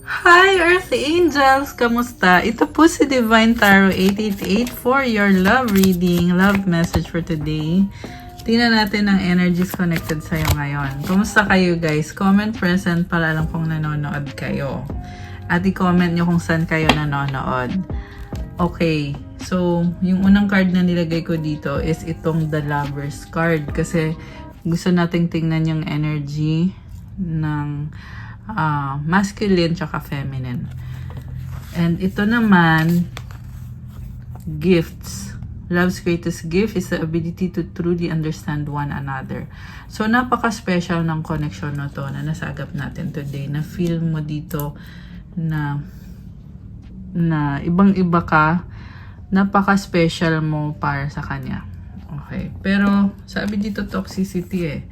Hi Earth Angels! Kamusta? Ito po si Divine Tarot 888 for your love reading, love message for today. Tingnan natin ang energies connected sa'yo ngayon. Kamusta kayo guys? Comment present para alam kung nanonood kayo. At i-comment nyo kung saan kayo nanonood. Okay, so yung unang card na nilagay ko dito is itong The Lovers card. Kasi gusto nating tingnan yung energy ng masculine tsaka feminine. And ito naman, gifts. Love's greatest gift is the ability to truly understand one another. So, napaka-special ng connection na to na nasagap natin today. Na feel mo dito na ibang-iba ka, napaka-special mo para sa kanya. Okay. Pero, sabi dito toxicity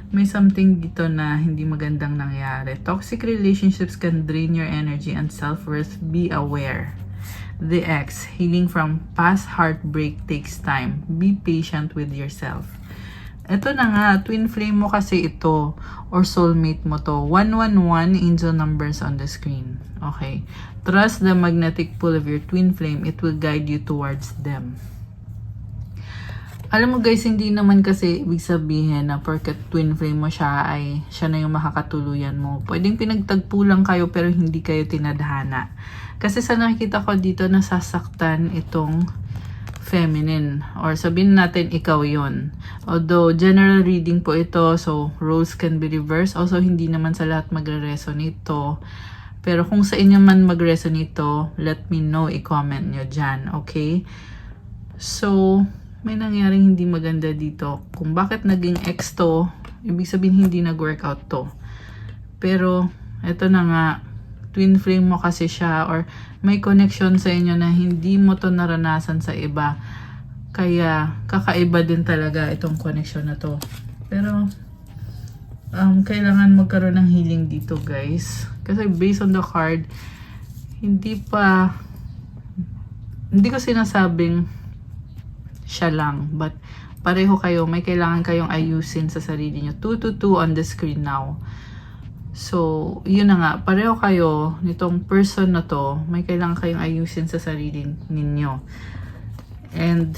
may something dito na hindi magandang nangyari. Toxic relationships can drain your energy and self-worth. Be aware. The X, healing from past heartbreak takes time. Be patient with yourself. Ito na nga, twin flame mo kasi ito or soulmate mo to. 111 angel numbers on the screen. Okay. Trust the magnetic pull of your twin flame. It will guide you towards them. Alam mo guys, hindi naman kasi ibig sabihin na porket twin flame mo siya ay siya na yung makakatuluyan mo. Pwedeng pinagtagpo lang kayo pero hindi kayo tinadhana. Kasi sa nakikita ko dito nasasaktan itong feminine or sabihin natin ikaw yon. Although general reading po ito, so roles can be reversed. Also hindi naman sa lahat magre-resonate to. Pero kung sa inyo man magre-resonate to, let me know, i-comment nyo dyan, okay? So, may nangyaring hindi maganda dito. Kung bakit naging ex to, ibig sabihin hindi nag-workout to. Pero, eto na nga, twin flame mo kasi siya or may connection sa inyo na hindi mo to naranasan sa iba. Kaya, kakaiba din talaga itong connection na to. Pero, kailangan magkaroon ng healing dito guys. Kasi based on the card, hindi ko sinasabing siya lang. But, pareho kayo. May kailangan kayong ayusin sa sarili nyo. 222 on the screen now. So, yun na nga. Pareho kayo nitong person na to. May kailangan kayong ayusin sa sarili ninyo. And,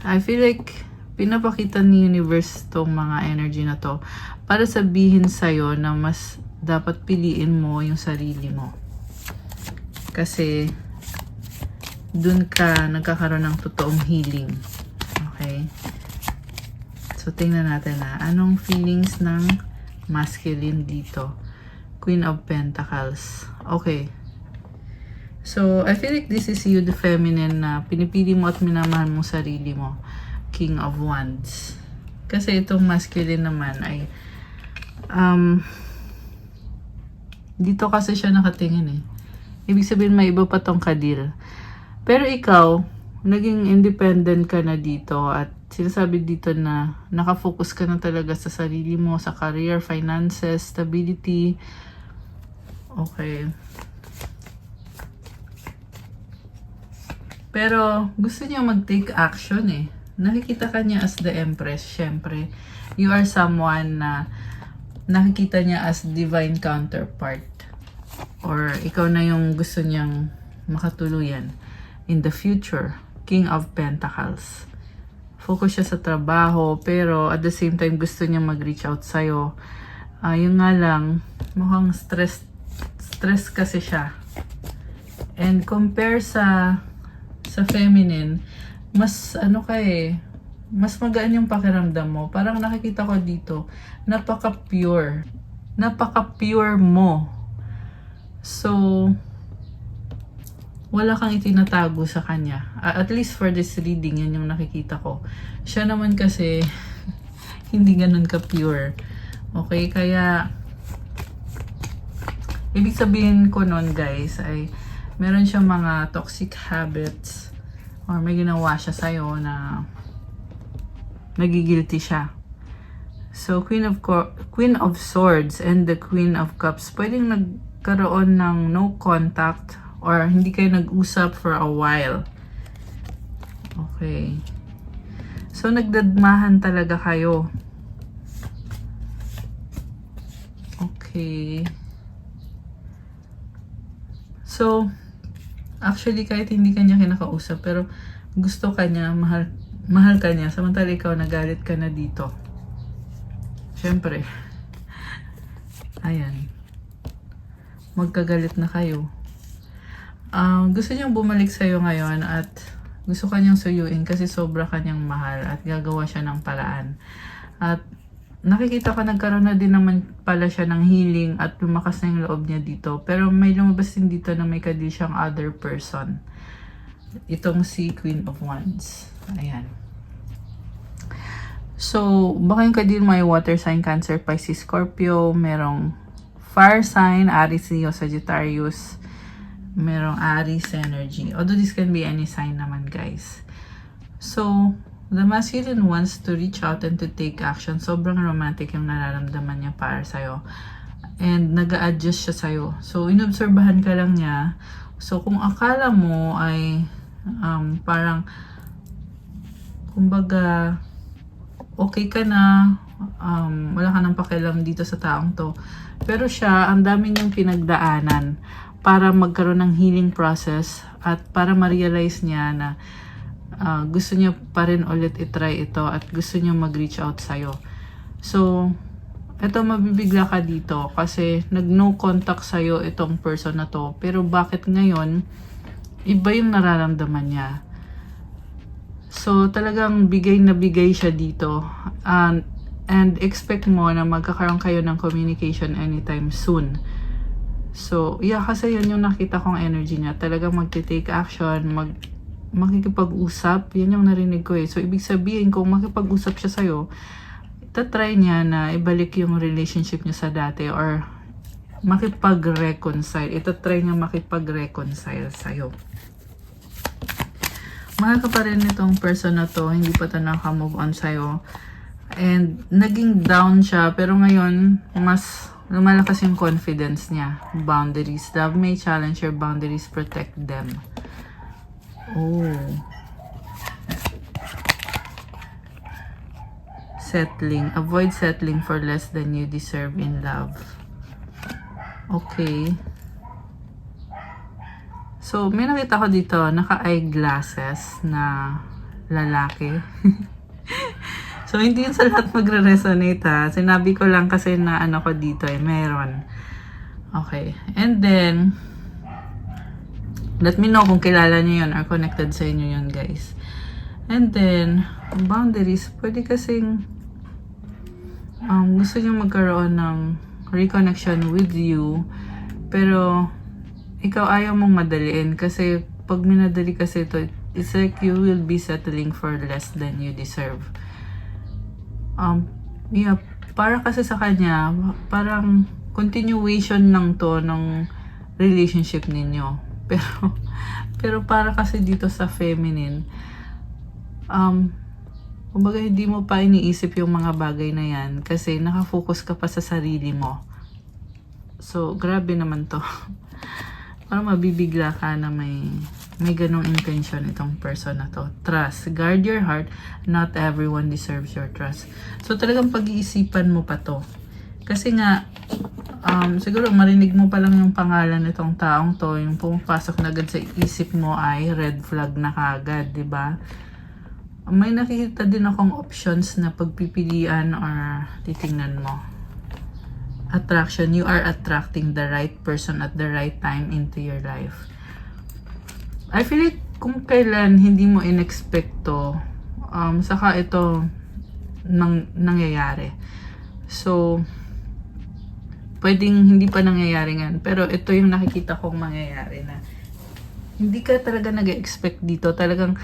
I feel like, pinapakita ni universe tong mga energy na to para sabihin sa'yo na mas dapat piliin mo yung sarili mo. Kasi, dun ka nagkakaroon ng totoong healing. Okay? So, tingnan natin anong feelings ng masculine dito. Queen of Pentacles. Okay. So, I feel like this is you, the feminine, na pinipili mo at minamahal mo sarili mo. King of Wands. Kasi itong masculine naman ay dito kasi siya nakatingin Ibig sabihin may iba pa tong kadil. Pero ikaw, naging independent ka na dito at sinasabi dito na nakafocus ka na talaga sa sarili mo, sa career, finances, stability. Okay. Pero gusto niya mag-take action Nakikita ka niya as the Empress, syempre. You are someone na nakikita niya as divine counterpart. Or ikaw na yung gusto niyang makatuluyan in the future. King of Pentacles. Focus siya sa trabaho, pero at the same time gusto niya mag-reach out sa'yo. Yung nga lang, mukhang stress kasi siya. And compare sa feminine, mas mas magaan yung pakiramdam mo. Parang nakikita ko dito, napaka-pure. Napaka-pure mo. So, wala kang itinatago sa kanya. At least for this reading, yan yung nakikita ko. Siya naman kasi, hindi ganun ka-pure. Okay, kaya, ibig sabihin ko nun guys, ay meron siyang mga toxic habits or may ginawa siya sa'yo na nagigilty siya. So, Queen of Swords and the Queen of Cups, pwedeng nagkaroon ng no contact or hindi kayo nag-usap for a while. Okay. So, nagdadmahan talaga kayo. Okay. So, actually, kahit hindi ka niya kinakausap, pero gusto ka niya, mahal ka niya, samantala ikaw nagalit ka na dito. Siyempre, ayan, magkagalit na kayo. Gusto niyang bumalik sa'yo ngayon at gusto kanyang suyuin kasi sobra kanyang mahal at gagawa siya ng paraan. At nakikita ka nagkaroon na din naman pala siya ng healing at lumakas na yung loob niya dito. Pero may lumabas din dito na may kadil siyang other person. Itong si Queen of Wands. Ayan. So, baka yung kadil may water sign, Cancer, Pisces, Scorpio. Merong fire sign, Aries, Leo, Sagittarius. Merong Aries energy. Although this can be any sign naman, guys. So, the masculine wants to reach out and to take action. Sobrang romantic yung nararamdaman niya para sa'yo. And nag-a-adjust siya sa'yo. So, inobserbahan ka lang niya. So, kung akala mo ay parang, kumbaga, okay ka na, wala ka nang pakialam dito sa taong to. Pero siya, ang dami niyang pinagdaanan para magkaroon ng healing process at para ma-realize niya na gusto niya pa rin ulit itry ito at gusto niya mag-reach out sa'yo. So, ito mabibigla ka dito kasi nag-no contact sa'yo itong person na to. Pero bakit ngayon, iba yung nararamdaman niya. So, talagang bigay na bigay siya dito. And expect mo na magkakaroon kayo ng communication anytime soon. So, yeah, kasi yun yung nakita kong energy niya. Talagang magte-take action, makikipag-usap. Yan yung narinig ko eh. So, ibig sabihin, kung makipag-usap siya sa'yo, itatry niya na ibalik yung relationship niya sa dati or makipag-reconcile. Itatry niya makipag-reconcile sa'yo. Mahal ka pa rin itong person na to. Hindi pa ito naka-move on sa'yo. And naging down siya. Pero ngayon, mas lumalakas yung confidence niya. Boundaries. Love may challenge your boundaries. Protect them. Oh. Settling. Avoid settling for less than you deserve in love. Okay. So, may nakita ko dito, naka-eyeglasses na lalaki. So, hindi yun sa lahat magre-resonate ha. Sinabi ko lang kasi na ano ko dito eh, meron. Okay. And then, let me know kung kilala niyo yun or connected sa inyo yun, guys. And then, boundaries. Pwede kasing gusto niyo magkaroon ng reconnection with you. Pero, ikaw ayaw mong madaliin. Kasi, pag minadali kasi ito, it's like you will be settling for less than you deserve. Yeah, para kasi sa kanya, parang continuation lang to ng relationship ninyo. Pero para kasi dito sa feminine, kumbaga hindi mo pa iniisip yung mga bagay na yan kasi nakafocus ka pa sa sarili mo. So, grabe naman to. Parang mabibigla ka na may ganong intention itong person na to. Trust. Guard your heart. Not everyone deserves your trust. So, talagang pag-iisipan mo pa to. Kasi nga, siguro marinig mo pa lang yung pangalan nitong taong to, yung pumapasok na agad sa isip mo ay red flag na kagad, di ba? May nakikita din akong options na pagpipilian or titingnan mo. Attraction. You are attracting the right person at the right time into your life. I feel like kung kailan hindi mo in-expect to, saka ito nangyayari. So, pwedeng hindi pa nangyayari nga. Pero ito yung nakikita kong mangyayari na hindi ka talaga nag-expect dito. Talagang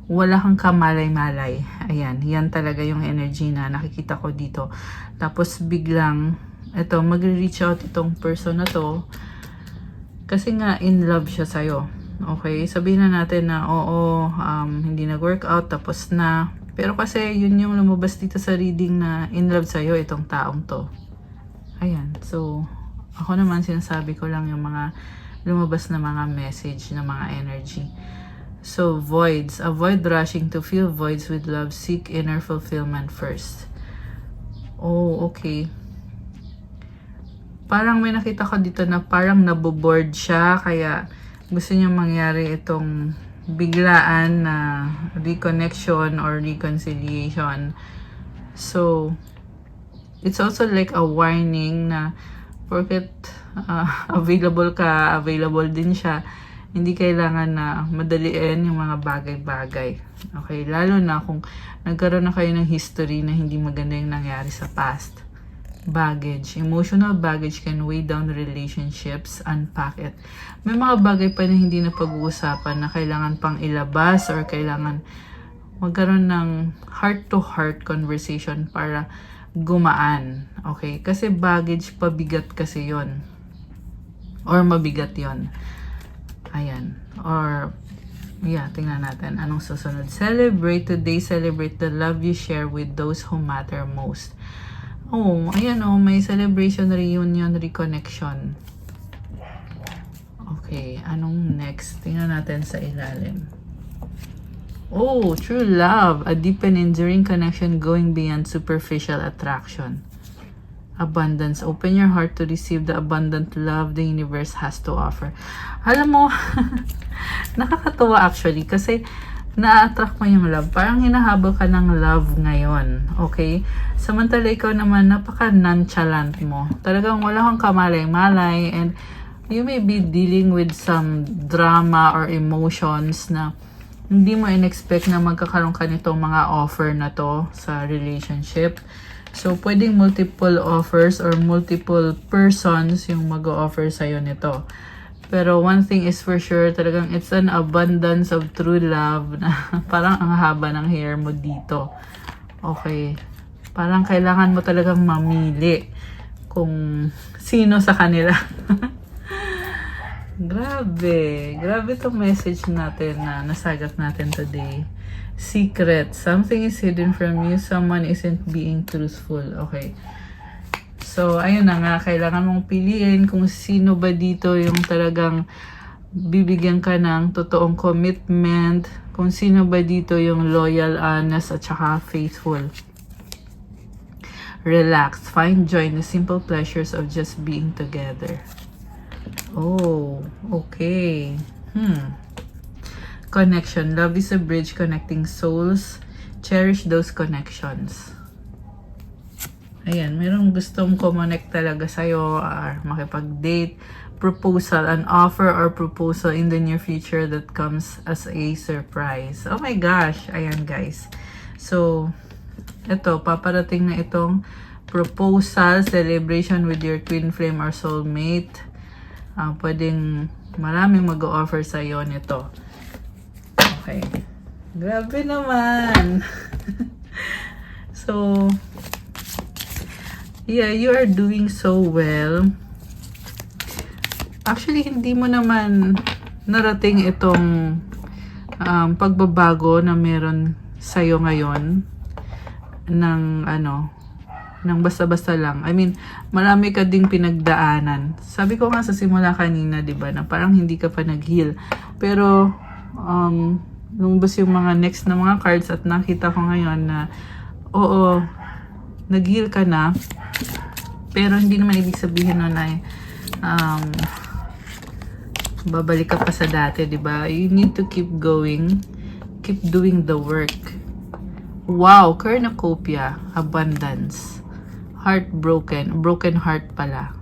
wala kang kamalay-malay. Ayan, yan talaga yung energy na nakikita ko dito. Tapos biglang, ito, magre-reach out itong person na to. Kasi nga, in love siya sa'yo. Okay? Sabihin na natin na, oo, hindi nag-workout, tapos na. Pero kasi, yun yung lumabas dito sa reading na in love sa'yo, itong taong to. Ayan. So, ako naman sinasabi ko lang yung mga lumabas na mga message, na mga energy. So, voids. Avoid rushing to fill voids with love. Seek inner fulfillment first. Oh, okay. parang may nakita ko dito na parang naboboard siya, kaya gusto niya mangyari itong biglaan na reconnection or reconciliation. So, it's also like a warning na porket available din siya, hindi kailangan na madaliin yung mga bagay-bagay. Okay, lalo na kung nagkaroon na kayo ng history na hindi maganda yung nangyari sa past. Baggage. Emotional baggage can weigh down relationships. Unpack it. May mga bagay pa na hindi na pag-uusapan na kailangan pang ilabas or kailangan magkaroon ng heart-to-heart conversation para gumaan. Okay? Kasi baggage, pabigat kasi yon or mabigat yon. Ayan. Or, yeah, tingnan natin. Anong susunod? Celebrate today. Celebrate the love you share with those who matter most. Oh, ayan oh, may celebration, reunion, reconnection. Okay, anong next? Tingnan natin sa ilalim. Oh, true love. A deep and enduring connection going beyond superficial attraction. Abundance. Open your heart to receive the abundant love the universe has to offer. Alam mo, nakakatuwa actually kasi na-attract mo yung love. Parang hinahabol ka ng love ngayon. Okay? Samantala ikaw naman, napaka-nonchalant mo. Talagang wala kang kamalay-malay and you may be dealing with some drama or emotions na hindi mo in-expect na magkakaroon ka nitong mga offer na to sa relationship. So, pwedeng multiple offers or multiple persons yung mag-o-offer sa'yo nito. Pero one thing is for sure, talagang it's an abundance of true love na parang ang haba ng hair mo dito. Okay. Parang kailangan mo talagang mamili kung sino sa kanila. Grabe. Grabe itong message natin na nasagap natin today. Secret. Something is hidden from you. Someone isn't being truthful. Okay. So, ayun na nga. Kailangan mong piliin kung sino ba dito yung talagang bibigyan ka ng totoong commitment. Kung sino ba dito yung loyal, honest, at saka faithful. Relax. Find joy in the simple pleasures of just being together. Oh, okay. Connection. Love is a bridge connecting souls. Cherish those connections. Ayan, mayroong gustong connect talaga sa'yo or makipag-date, proposal, an offer or proposal in the near future that comes as a surprise. Oh my gosh! Ayan guys. So, ito, paparating na itong proposal, celebration with your twin flame or soulmate. Pwedeng maraming mag-o-offer sa'yo nito. Okay. Grabe naman! So, yeah, you are doing so well. Actually, hindi mo naman narating itong pagbabago na meron sa'yo ngayon ng ng basta-basta lang. I mean, marami ka ding pinagdaanan. Sabi ko nga sa simula kanina, 'di ba, na parang hindi ka pa nag-heal. Pero lumabas yung mga next na mga cards at nakita ko ngayon na oo, nag-heal ka na. Pero hindi naman ibig sabihin nun ay babalik ka pa sa dati, 'di ba? You need to keep going. Keep doing the work. Wow, cornucopia, abundance. Heartbroken, broken heart pala.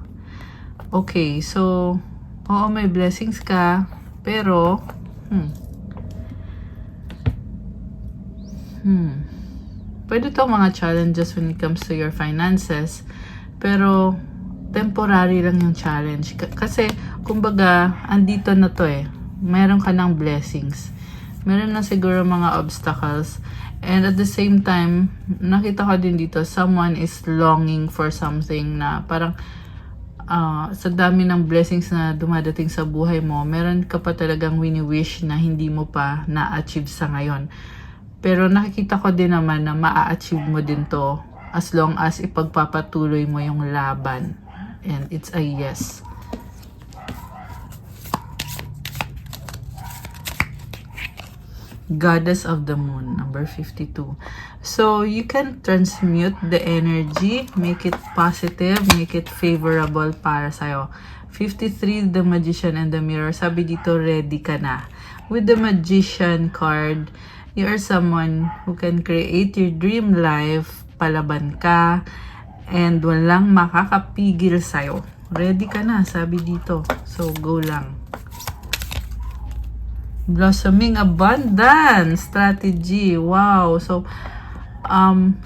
Okay, so oo, may blessings ka, pero pwede to mga challenges when it comes to your finances, pero temporary lang yung challenge. Kasi, kumbaga, andito na to eh. Meron ka ng blessings. Meron na siguro mga obstacles. And at the same time, nakita ko din dito, someone is longing for something na parang sa dami ng blessings na dumadating sa buhay mo, meron ka pa talagang wini-wish na hindi mo pa na-achieve sa ngayon. Pero nakikita ko din naman na maa-achieve mo din to as long as ipagpapatuloy mo yung laban. And it's a yes. Goddess of the Moon, number 52. So, you can transmute the energy, make it positive, make it favorable para sa'yo. 53, the Magician and the Mirror. Sabi dito, ready ka na. With the Magician card, you are someone who can create your dream life, palaban ka, and walang makakapigil sa'yo. Ready ka na, sabi dito. So, go lang. Blossoming abundance strategy. Wow. So,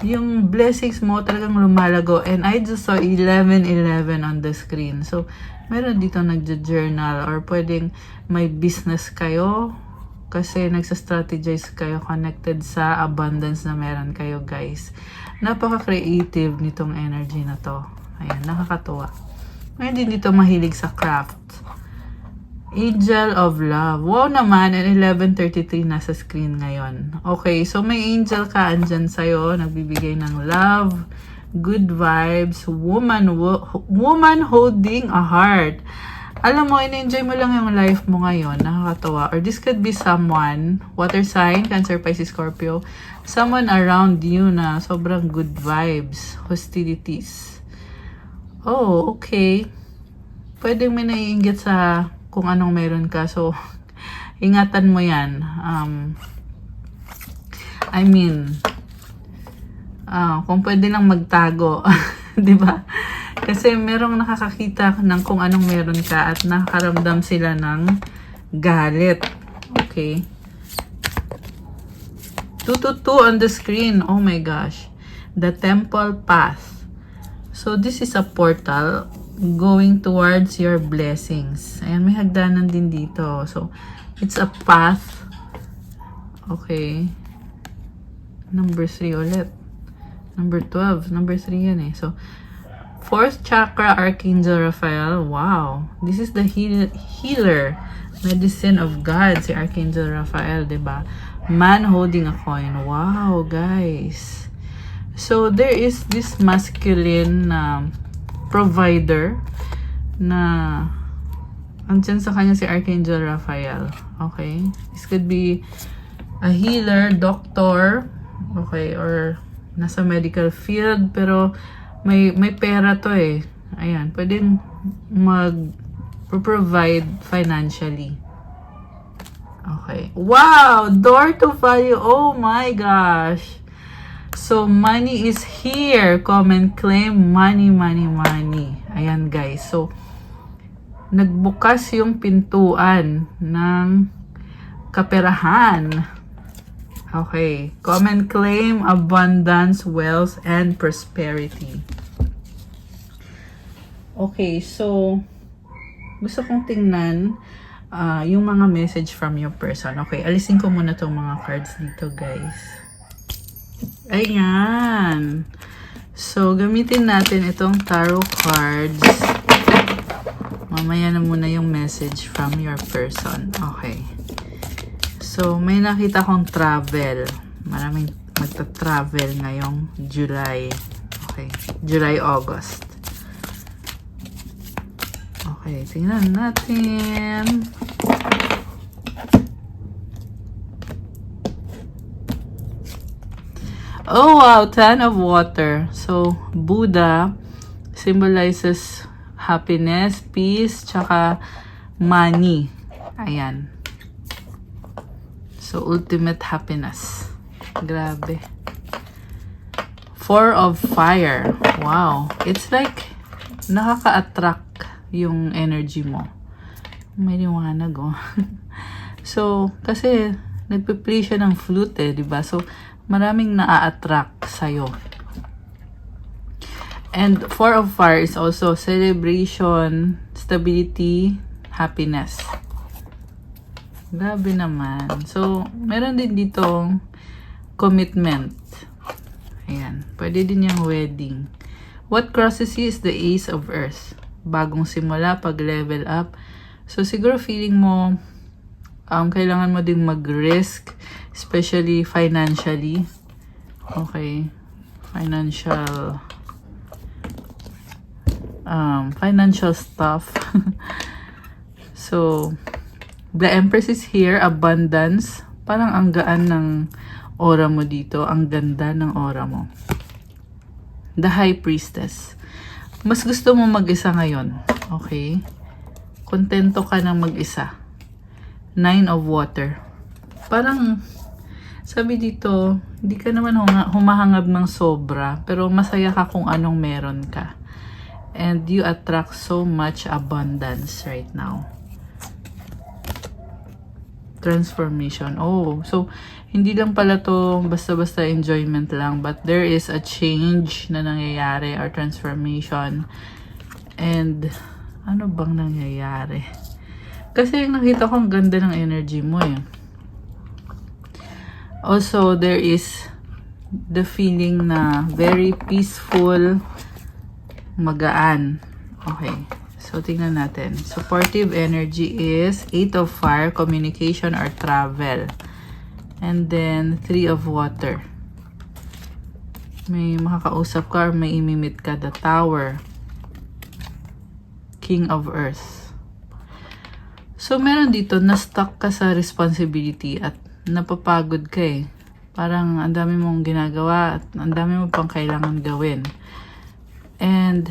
yung blessings mo talagang lumalago. And I just saw 11-11 on the screen. So, meron dito nagja-journal or pwedeng may business kayo kasi nagsa-strategize kayo connected sa abundance na meron kayo, guys. Napaka-creative nitong energy na to. Ayan, nakakatuwa. Ngayon din dito mahilig sa craft. Angel of Love. Wow naman, and 11:33 nasa screen ngayon. Okay, so may angel ka andyan sa'yo, nagbibigay ng love, good vibes, woman holding a heart. Alam mo, in-enjoy mo lang yung life mo ngayon, nakakatawa. Or this could be someone, water sign, Cancer, Pisces, Scorpio, someone around you na sobrang good vibes, hostilities. Oh, okay. Pwedeng may naiinggit sa kung anong meron ka. So, ingatan mo yan. Kung pwede lang magtago. Di ba? Kasi merong nakakakita ng kung anong meron ka at nakakaramdam sila ng galit. Okay. 222 on the screen. Oh my gosh. The Temple Path. So, this is a portal going towards your blessings. Ayan, may hagdanan din dito. So, it's a path. Okay. Number 3 ulit. Number 12. Number 3 yan eh. So, 4th chakra, Archangel Raphael. Wow. This is the healer. Medicine of God, si Archangel Raphael, diba? Man holding a coin. Wow, guys. So, there is this masculine provider na andyan sa kanya si Archangel Raphael. Okay? This could be a healer, doctor, okay, or nasa medical field, pero may pera to eh. Ayan, pwedeng mag-provide financially. Okay. Wow! Door to value. Oh my gosh! So, money is here. Comment, claim, money, money, money. Ayan, guys. So, nagbukas yung pintuan ng kaperahan. Okay. Comment, claim, abundance, wealth, and prosperity. Okay. So, gusto kong tingnan yung mga message from your person. Okay. Alisin ko muna tong mga cards dito, guys. Ayan. So, gamitin natin itong tarot cards. Mamaya na muna yung message from your person. Okay. So, may nakita kong travel. Maraming magta-travel ngayong July. Okay. July, August. Okay. Tingnan natin. Oh wow, 10 of water. So, Buddha symbolizes happiness, peace, tsaka money. Ayan. So, ultimate happiness. Grabe. 4 of fire. Wow. It's like nakaka-attract yung energy mo. May liwanag oh. So, kasi nagpe-play siya ng flute eh, diba? So, maraming na-attract sa'yo. And 4 of fire is also celebration, stability, happiness. Grabe naman. So, meron din dito commitment. Ayan. Pwede din yung wedding. What crosses you is the Ace of Earth. Bagong simula, pag-level up. So, siguro feeling mo kailangan mo ding mag-risk, especially financially. Okay. Financial stuff. So, the Empress is here, abundance. Parang ang gaan ng aura mo dito. Ang ganda ng aura mo. The High Priestess. Mas gusto mo mag-isa ngayon. Okay? Kontento ka ng mag-isa. Nine of Water. Parang, sabi dito, hindi ka naman humahangab ng sobra, pero masaya ka kung anong meron ka. And you attract so much abundance right now. Transformation. Oh, so, hindi lang pala to basta-basta enjoyment lang, but there is a change na nangyayari or transformation. And, ano bang nangyayari? Kasi nakita ko ang ganda ng energy mo eh. Also, there is the feeling na very peaceful, magaan. Okay. So, tingnan natin. Supportive energy is 8 of Fire, communication or travel. And then, 3 of Water. May makakausap ka or may imimit ka. The Tower. King of Earth. So, meron dito, na-stuck ka sa responsibility at napapagod ka eh. Parang ang dami mong ginagawa at ang dami mo pang kailangan gawin. And,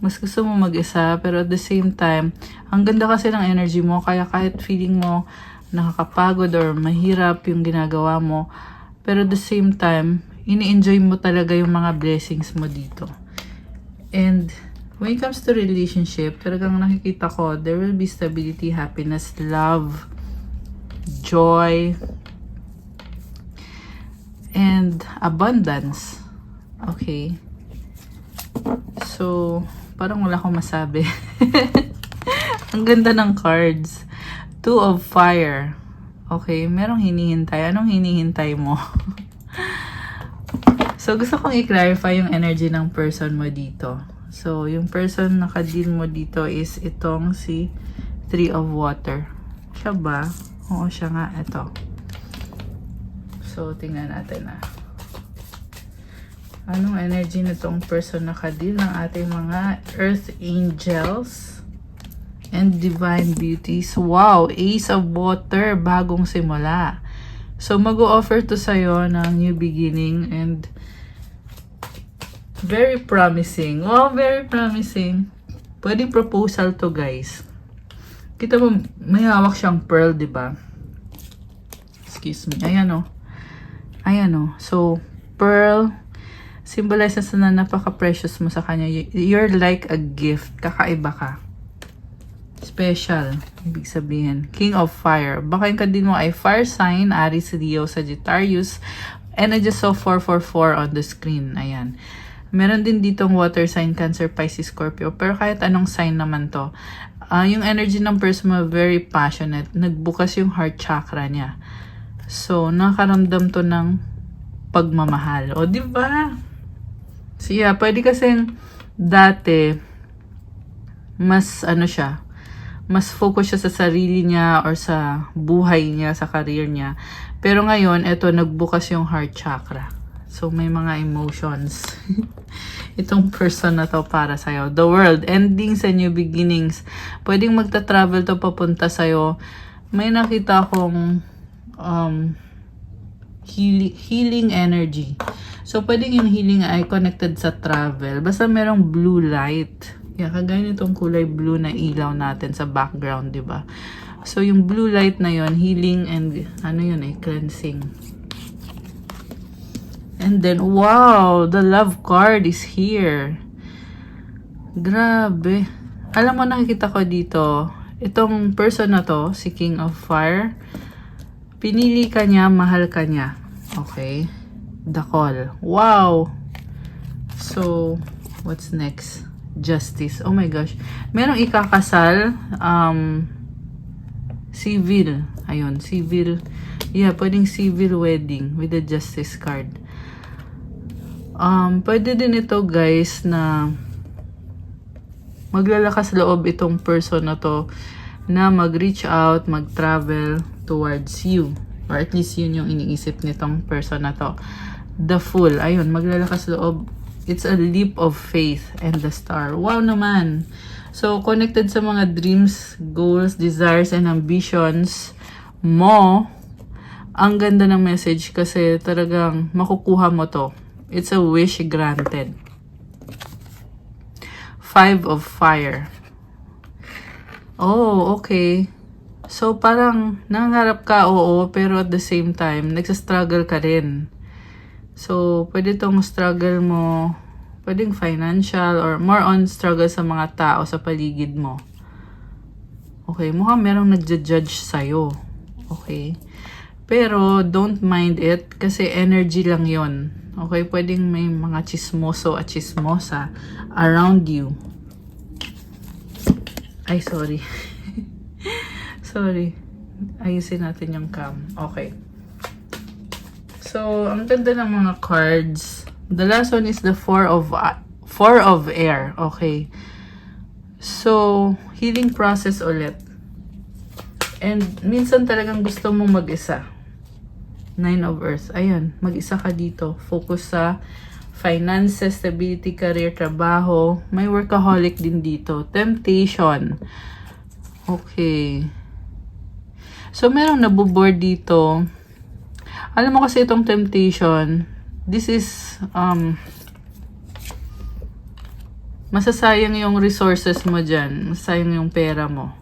mas gusto mo mag-isa, pero at the same time, ang ganda kasi ng energy mo, kaya kahit feeling mo nakakapagod or mahirap yung ginagawa mo, pero at the same time, ini-enjoy mo talaga yung mga blessings mo dito. And, when it comes to relationship, talagang nakikita ko, there will be stability, happiness, love, joy, and abundance. Okay. So, parang wala akong masabi. Ang ganda ng cards. 2 of Fire. Okay, merong hinihintay. Anong hinihintay mo? So, gusto kong i-clarify yung energy ng person mo dito. So, yung person na ka-deal mo dito is itong si 3 of Water. Siya ba? Oo, siya nga. Ito. So, tingnan natin na. Anong energy nitong person na ka-deal ng ating mga Earth Angels and Divine Beauties? Wow! Ace of Water. Bagong simula. So, mag-o-offer to sa'yo ng new beginning and very promising. Wow, very promising. Pwedeng proposal to, guys. Kita mo, may hawak siyang pearl, di ba? Excuse me. Ayan o. Ayan o. So, pearl symbolizes na napaka-precious mo sa kanya. You're like a gift. Kakaiba ka. Special. Ibig sabihin. King of Fire. Baka yung kadin mo ay fire sign, Aries, Leo, Sagittarius. And I just saw 444 on the screen. Ayan. Meron din ditong water sign, Cancer, Pisces, Scorpio. Pero kahit anong sign naman to, yung energy ng person mo very passionate. Nagbukas yung heart chakra niya. So, nakaramdam to ng pagmamahal. O, di ba? So, yeah, pwede kasing dati, mas ano siya, mas focus siya sa sarili niya or sa buhay niya, sa career niya. Pero ngayon, eto, nagbukas yung heart chakra. So, may mga emotions. Itong person na to para sa'yo. The world, endings and new beginnings. Pwedeng magta-travel to papunta sa'yo. May nakita akong healing energy. So, pwedeng yung healing ay connected sa travel. Basta merong blue light. Yeah, kagaya nitong kulay blue na ilaw natin sa background, di ba? So, yung blue light na yon, healing and ano yun eh, cleansing. And then, wow, the love card is here. Grabe. Alam mo, nakikita ko dito, itong person na to, si King of Fire, pinili ka niya, mahal ka niya. Okay. The call. Wow. So, what's next? Justice. Oh my gosh. Merong ikakasal, civil. Ayun, civil. Yeah, pwedeng civil wedding with the justice card. Pwede din ito, guys, na maglalakas loob itong person na to na mag-reach out, mag-travel towards you. Or at least yun yung iniisip nitong person na to. The Fool. Ayun, maglalakas loob. It's a leap of faith and the star. Wow naman. So, connected sa mga dreams, goals, desires, and ambitions mo, Ang ganda ng message kasi talagang makukuha mo to. It's a wish granted. 5 of Fire. Oh, okay. So, parang nangangarap ka, oo, pero at the same time, nagsastruggle ka rin. So, pwede tong struggle mo, pwedeng financial or more on struggle sa mga tao sa paligid mo. Okay, mukhang merong nagja-judge sa'yo. Okay. Pero, don't mind it kasi energy lang yon. Okay, pwedeng may mga chismoso at chismosa around you. Ay, sorry. Sorry. Ayusin natin yung cam. Okay. So, ang ganda ng mga cards. The last one is the Four of Air. Okay. So, healing process ulit. And minsan talagang gusto mong mag-isa. 9 of Earth. Ayan, mag-isa ka dito. Focus sa finances, stability, career, trabaho. May workaholic din dito. Temptation. Okay. So, merong nabuboard dito. Alam mo kasi itong temptation, this is, masasayang yung resources mo dyan. Masasayang yung pera mo.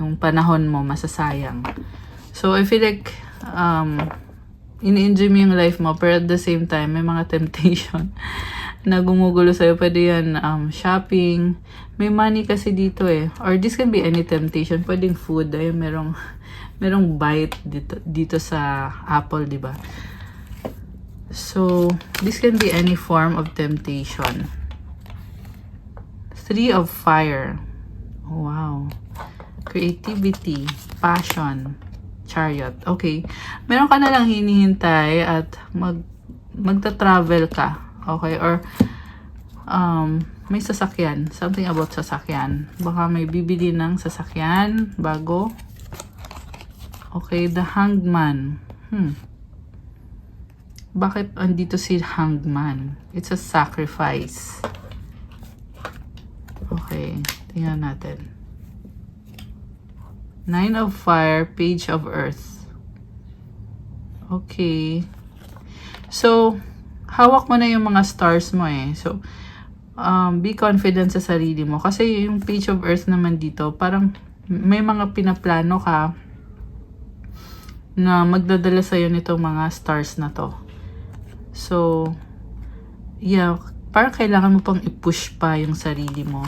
Yung panahon mo, masasayang. So, I feel like, ini-enjoy mo yung life mo, pero at the same time, may mga temptation na gumugulo sa'yo. Pwede yan, shopping. May money kasi dito eh. Or this can be any temptation. Pwedeng food. Ayun, merong bite dito sa apple, di ba? So, this can be any form of temptation. 3 of Fire. Wow. Creativity, passion, Chariot. Okay. Meron ka na lang hinihintay at magta-travel ka. Okay? Or may sasakyan. Something about sasakyan. Baka may bibili ng sasakyan bago. Okay, the Hanged Man. Bakit andito si Hanged Man? It's a sacrifice. Okay, tingnan natin. 9 of Fire, Page of Earth. Okay. So, hawak mo na yung mga stars mo eh. So, be confident sa sarili mo. Kasi yung Page of Earth naman dito, parang may mga pinaplano ka na magdadala sa'yo nitong mga stars na to. So, yeah, parang kailangan mo pang i-push pa yung sarili mo.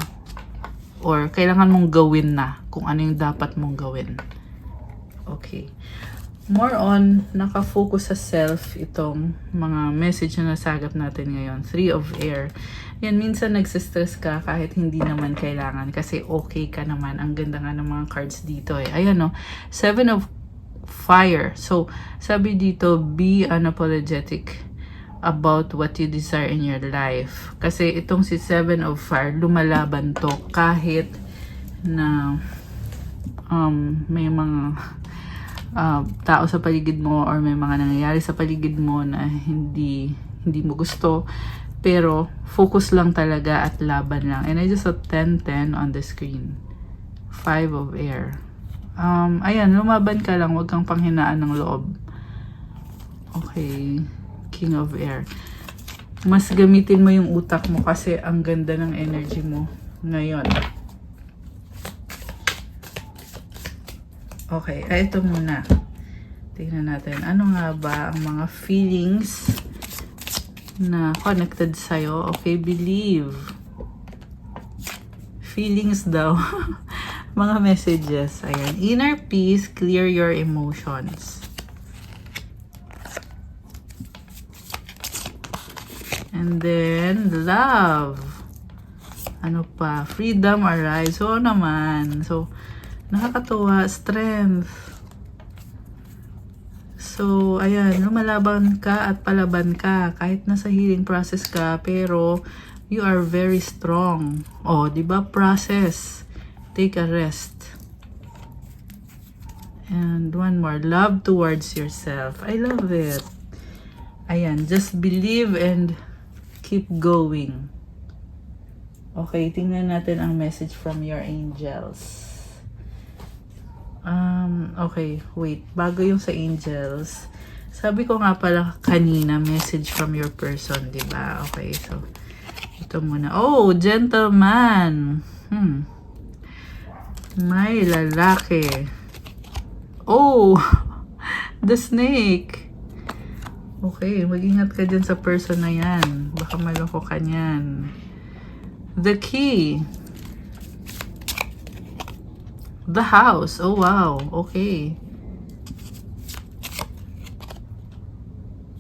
Or kailangan mong gawin na kung ano yung dapat mong gawin. Okay. More on, nakafocus sa self itong mga message na nasagap natin ngayon. 3 of Air. Yan, minsan nagsistress ka kahit hindi naman kailangan kasi okay ka naman. Ang ganda nga ng mga cards dito eh. Ayan no, 7 of Fire. So, sabi dito, be unapologetic about what you desire in your life. Kasi itong si 7 of Fire, lumalaban to kahit na may mga tao sa paligid mo or may mga nangyayari sa paligid mo na hindi mo gusto. Pero, focus lang talaga at laban lang. And I just saw 10-10 on the screen. 5 of Air. Ayan, lumaban ka lang. Huwag kang panghinaan ng loob. Okay. King of Air. Mas gamitin mo yung utak mo kasi ang ganda ng energy mo ngayon. Okay, ito muna. Tingnan natin. Ano nga ba ang mga feelings na connected sa'yo? Okay, believe. Feelings daw. Mga messages. Ayan. Inner peace, clear your emotions. And then, love. Ano pa? Freedom, arise. So, naman. So, nakakatuwa. Strength. So, ayan. Lumalaban ka at palaban ka. Kahit nasa healing process ka, pero you are very strong. Oh, di ba? Process. Take a rest. And one more. Love towards yourself. I love it. Ayan. Just believe and keep going. Okay, tingnan natin ang message from your angels. Okay, wait. Bago yung sa angels. Sabi ko nga pala kanina, message from your person, di ba? Okay, so, ito muna. Oh, gentleman. May lalaki. Oh, the snake. Okay, mag-ingat ka dyan sa person na yan. Baka maloko ka niyan. The key. The house. Oh, wow. Okay.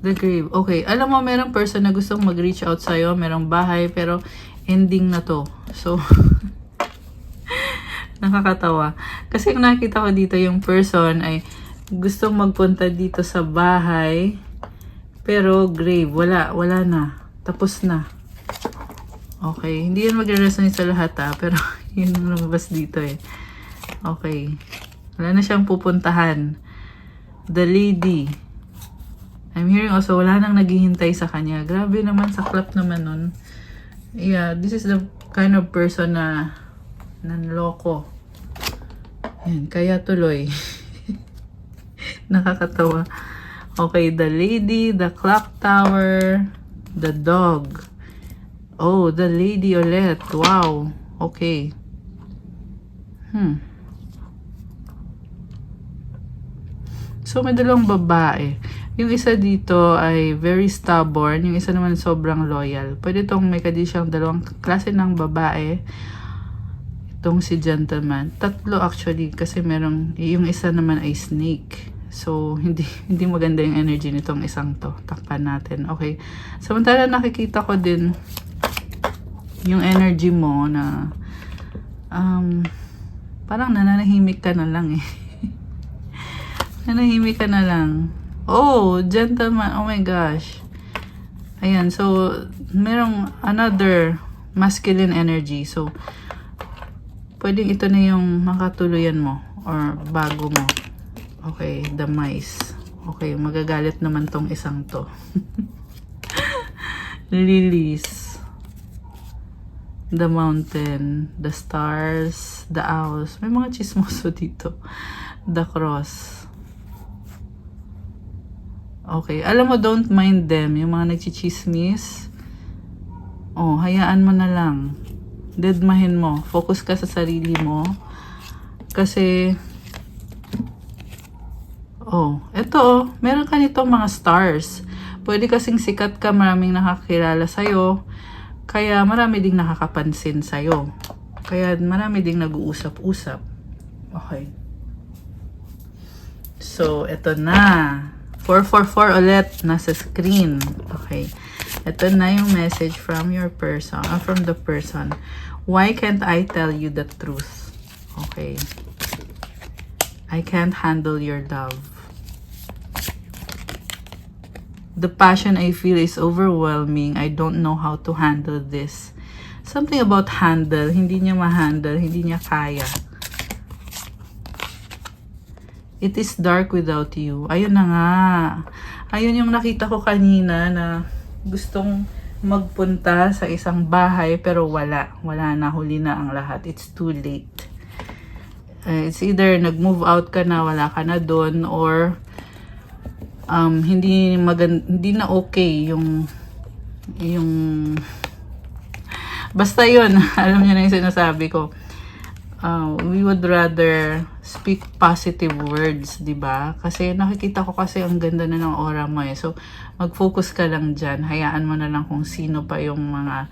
The grave. Okay. Alam mo, merong person na gustong mag-reach out sa'yo. Merong bahay, pero ending na to. So, nakakatawa. Kasi kung nakita ko dito, yung person ay gustong magpunta dito sa bahay, pero grave. Wala na. Tapos na. Okay. Hindi yan magre-resonate sa lahat pero yun ang lumabas dito eh. Okay. Wala na siyang pupuntahan. The lady. I'm hearing also, wala nang naghihintay sa kanya. Grabe naman, saklap naman nun. Yeah, this is the kind of person na nanloko. Yan, kaya tuloy. Nakakatawa. Okay, the lady, the clock tower, the dog. Oh, the lady ulit. Wow. Okay. So, may dalawang babae. Yung isa dito ay very stubborn. Yung isa naman sobrang loyal. Pwede itong may kadi siyang dalawang klase ng babae. Itong si gentleman. Tatlo actually. Kasi merong, yung isa naman ay snake. So, hindi maganda yung energy nitong isang to. Takpan natin. Okay. Samantala nakikita ko din yung energy mo na parang nananahimik ka na lang eh. Nanahimik ka na lang. Oh, gentleman. Oh my gosh. Ayan. So, merong another masculine energy. So, pwedeng ito na yung makatuluyan mo or bago mo. Okay, the mice. Okay, magagalit naman tong isang to. Lilies. The mountain. The stars. The owls. May mga chismoso dito. The cross. Okay. Alam mo, don't mind them. Yung mga nagchichismis. Oh, hayaan mo na lang. Deadmahin mo. Focus ka sa sarili mo. Kasi, eto meron ka nito mga stars. Pwede kasing sikat ka, maraming nakakilala sa'yo. Kaya marami ding nakakapansin sa'yo. Kaya marami ding nag-uusap-usap. Okay. So, eto na. 444 ulit nasa screen. Okay. Ito na yung message from your person, from the person. Why can't I tell you the truth? Okay. I can't handle your love. The passion I feel is overwhelming. I don't know how to handle this. Something about handle. Hindi niya ma-handle. Hindi niya kaya. It is dark without you. Ayun na nga. Ayun yung nakita ko kanina na gustong magpunta sa isang bahay pero wala. Wala na. Huli na ang lahat. It's too late. It's either nag-move out ka na, wala ka na doon, or hindi na okay yung basta yun. Alam niyo na yung sinasabi ko. We would rather speak positive words, di ba? Kasi nakikita ko kasi ang ganda na ng aura mo eh. So, mag-focus ka lang dyan. Hayaan mo na lang kung sino pa yung mga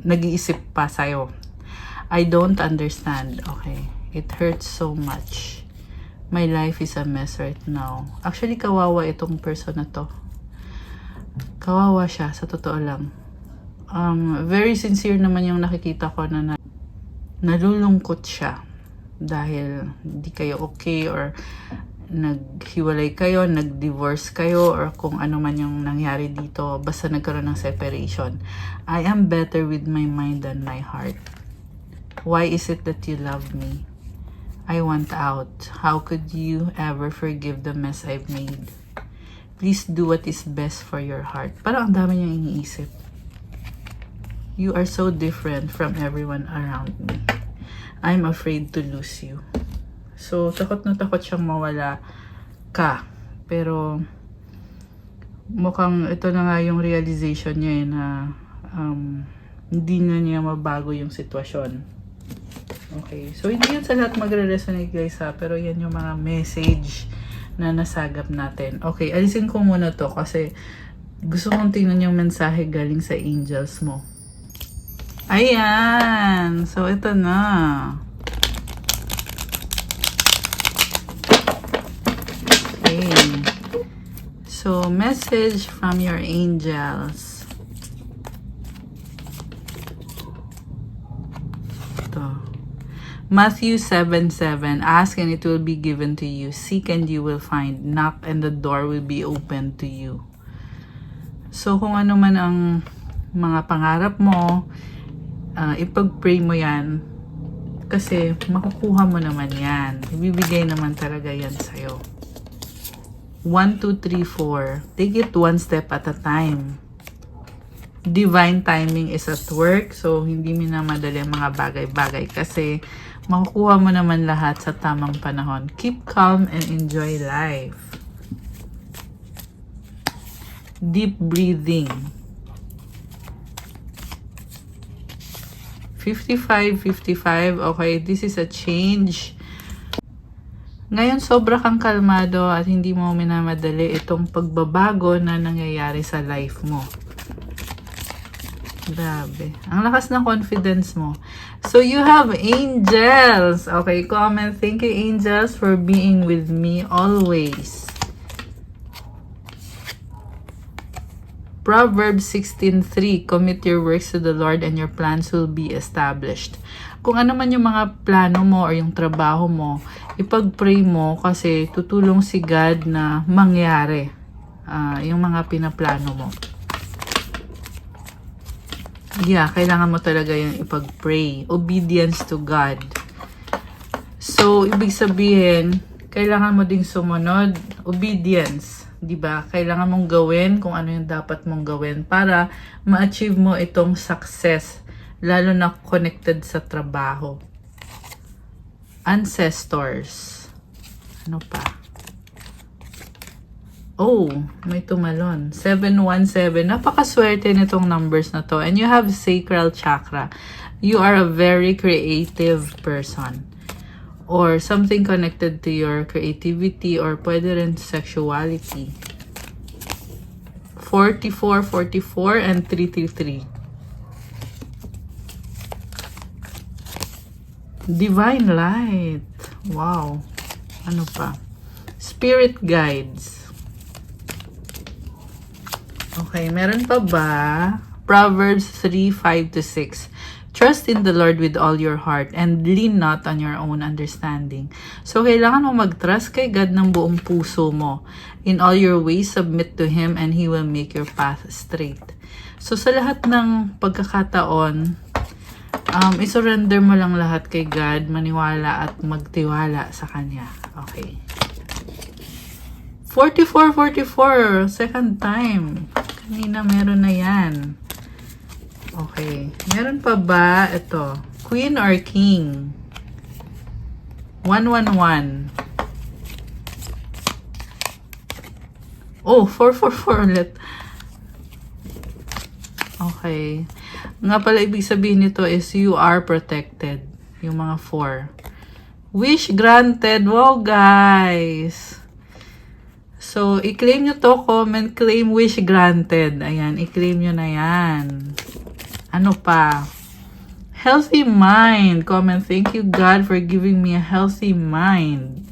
nag-iisip pa sa'yo. I don't understand. Okay. It hurts so much. My life is a mess right now. Actually, kawawa itong person na to. Kawawa siya, sa totoo lang. Very sincere naman yung nakikita ko na nalulungkot siya dahil hindi kayo okay or naghiwalay kayo, nag-divorce kayo, or kung ano man yung nangyari dito, basta nagkaroon ng separation. I am better with my mind than my heart. Why is it that you love me? I want out. How could you ever forgive the mess I've made? Please do what is best for your heart. Parang ang dami niyang iniisip. You are so different from everyone around me. I'm afraid to lose you. So, takot na takot siyang mawala ka. Pero, mukhang ito na nga yung realization niya na hindi na niya mabago yung sitwasyon. Okay. So, hindi yan sa lahat magre-resonate guys ha. Pero yan yung mga message na nasagap natin. Okay. Alisin ko muna to kasi gusto kong tingnan yung mensahe galing sa angels mo. Ayan. So, ito na. Okay. So, message from your angels. Ito. Matthew 7:7. Ask and it will be given to you. Seek and you will find. Knock and the door will be open to you. So, kung ano man ang mga pangarap mo, ipag-pray mo yan. Kasi, makukuha mo naman yan. Ibibigay naman talaga yan sa'yo. 1, 2, 3, 4. Take it one step at a time. Divine timing is at work. So, hindi minamadali ang mga bagay-bagay. Kasi, makukuha mo naman lahat sa tamang panahon. Keep calm and enjoy life. Deep breathing. 55. Okay, this is a change. Ngayon, sobra kang kalmado at hindi mo minamadali itong pagbabago na nangyayari sa life mo. Grabe. Ang lakas ng confidence mo. So, you have angels. Okay, comment. Thank you, angels, for being with me always. Proverbs 16:3. Commit your works to the Lord and your plans will be established. Kung ano man yung mga plano mo or yung trabaho mo, ipag-pray mo kasi tutulong si God na mangyari yung mga pinaplano mo. Yeah, kailangan mo talaga yung ipag-pray. Obedience to God. So, ibig sabihin, kailangan mo ding sumunod. Obedience. Diba? Kailangan mong gawin kung ano yung dapat mong gawin para ma-achieve mo itong success. Lalo na connected sa trabaho. Ancestors. Ano pa? Oh, may tumalon. 717. Napakaswerte nitong numbers na to. And you have sacral chakra. You are a very creative person. Or something connected to your creativity or pwede rin sexuality. 44 and 333. Divine light. Wow. Ano pa? Spirit guides. Okay, meron pa ba? Proverbs 3:5-6. Trust in the Lord with all your heart and lean not on your own understanding. So, kailangan mo mag-trust kay God ng buong puso mo. In all your ways, submit to Him and He will make your path straight. So, sa lahat ng pagkakataon, isurrender mo lang lahat kay God, maniwala at magtiwala sa Kanya. Okay. 44, second time. Kanina meron na yan. Okay. Meron pa ba? Ito. Queen or King? 111. Oh, 444 ulit. Okay. Nga pala, ibig sabihin nito is you are protected. Yung mga 4. Wish granted. Wow, guys. So, i-claim nyo to. Comment, claim, wish granted. Ayan, i-claim nyo na yan. Ano pa? Healthy mind. Comment, thank you God for giving me a healthy mind.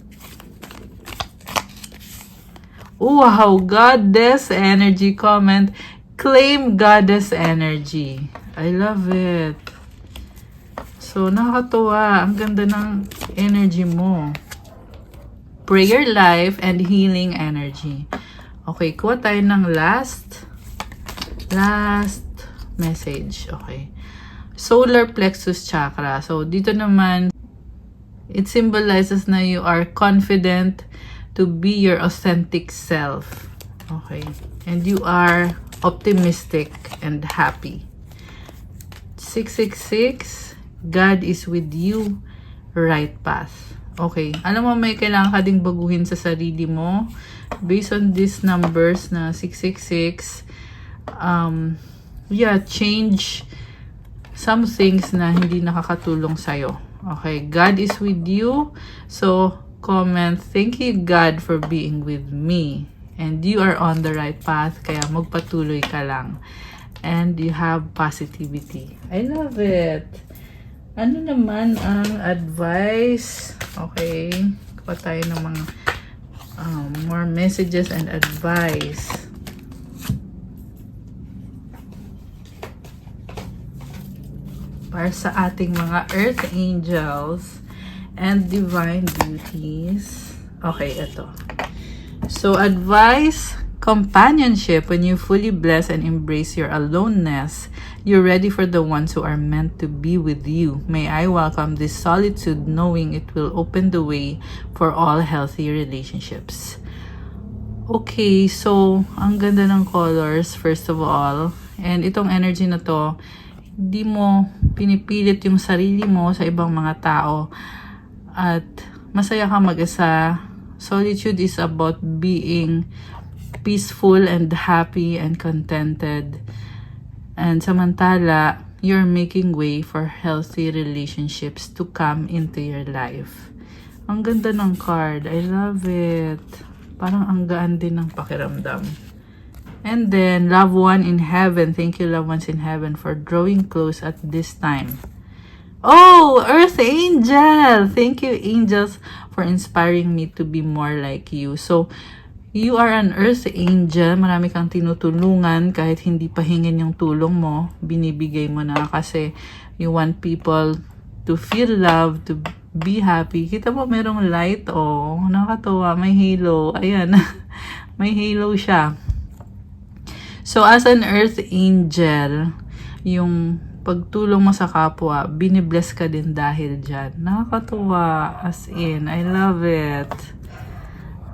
Wow, goddess energy. Comment, claim goddess energy. I love it. So, nakakatuwa. Ang ganda ng energy mo. Prayer life and healing energy. Okay, kuha tayo ng last message. Okay. Solar plexus chakra. So, dito naman, it symbolizes na you are confident to be your authentic self. Okay. And you are optimistic and happy. 666, God is with you right path. Okay, alam mo may kailangan ka ding baguhin sa sarili mo based on these numbers na 666. Change some things na hindi nakakatulong sa'yo. Okay, God is with you. So, comment, thank you God for being with me. And you are on the right path, kaya magpatuloy ka lang. And you have positivity. I love it. Ano naman ang advice? Okay, kuha tayo ng mga more messages and advice. Para sa ating mga earth angels and divine beauties. Okay, ito. So, advice, companionship. When you fully bless and embrace your aloneness, you're ready for the ones who are meant to be with you. May I welcome this solitude, knowing it will open the way for all healthy relationships. Okay, so, ang ganda ng colors, first of all. And itong energy na to, hindi mo pinipilit yung sarili mo sa ibang mga tao. At masaya ka mag-isa. Solitude is about being peaceful and happy and contented. And samantala, you're making way for healthy relationships to come into your life. Ang ganda ng card. I love it. Parang ang gaan din ng pakiramdam. And then, loved one in heaven. Thank you, loved ones in heaven, for drawing close at this time. Oh, Earth Angel! Thank you, angels, for inspiring me to be more like you. So, you are an Earth Angel. Marami kang tinutulungan kahit hindi pa hingin yung tulong mo. Binibigay mo na kasi you want people to feel love, to be happy. Kita mo, merong light. Oh, nakakatawa. May halo. Ayan. May halo siya. So, as an Earth Angel, yung pagtulong mo sa kapwa, binibless ka din dahil dyan. Nakakatuwa. As in, I love it.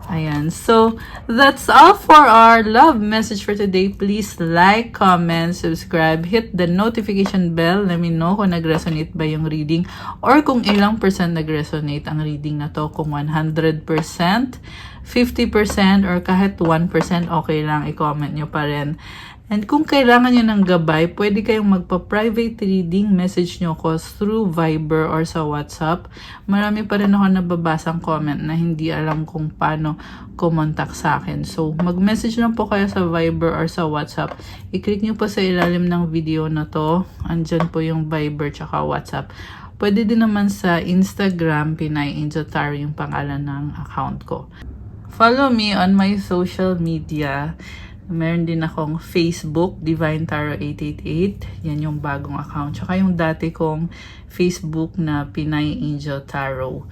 Ayan. So, that's all for our love message for today. Please like, comment, subscribe, hit the notification bell. Let me know kung nag-resonate ba yung reading or kung ilang percent nag-resonate ang reading na to. Kung 100%, 50%, or kahit 1%, okay lang, i-comment nyo pa rin. And kung kailangan nyo ng gabay, pwede kayong magpa-private reading, message nyo ko through Viber or sa WhatsApp. Marami pa rin ako nababasang comment na hindi alam kung paano kumontak sa akin. So, mag-message lang po kayo sa Viber or sa WhatsApp. I-click nyo po sa ilalim ng video na to. Andyan po yung Viber tsaka WhatsApp. Pwede din naman sa Instagram, Pinay Angel Tarot yung pangalan ng account ko. Follow me on my social media. Meron din akong Facebook, Divine Tarot 888. Yan yung bagong account. Tsaka yung dati kong Facebook na Pinay Angel Tarot.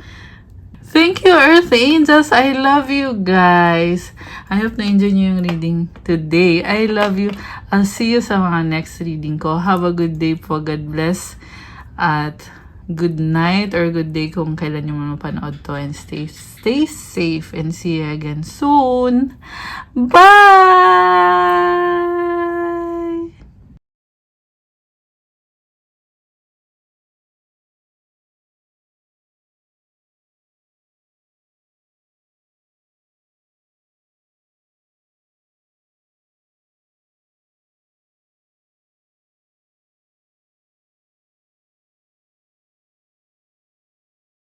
Thank you, Earth Angels. I love you guys. I hope na-enjoy nyo yung reading today. I love you. I'll see you sa mga next reading ko. Have a good day po. God bless. At good night or good day kung kailan nyo mapanood to, and stay safe and see you again soon. Bye!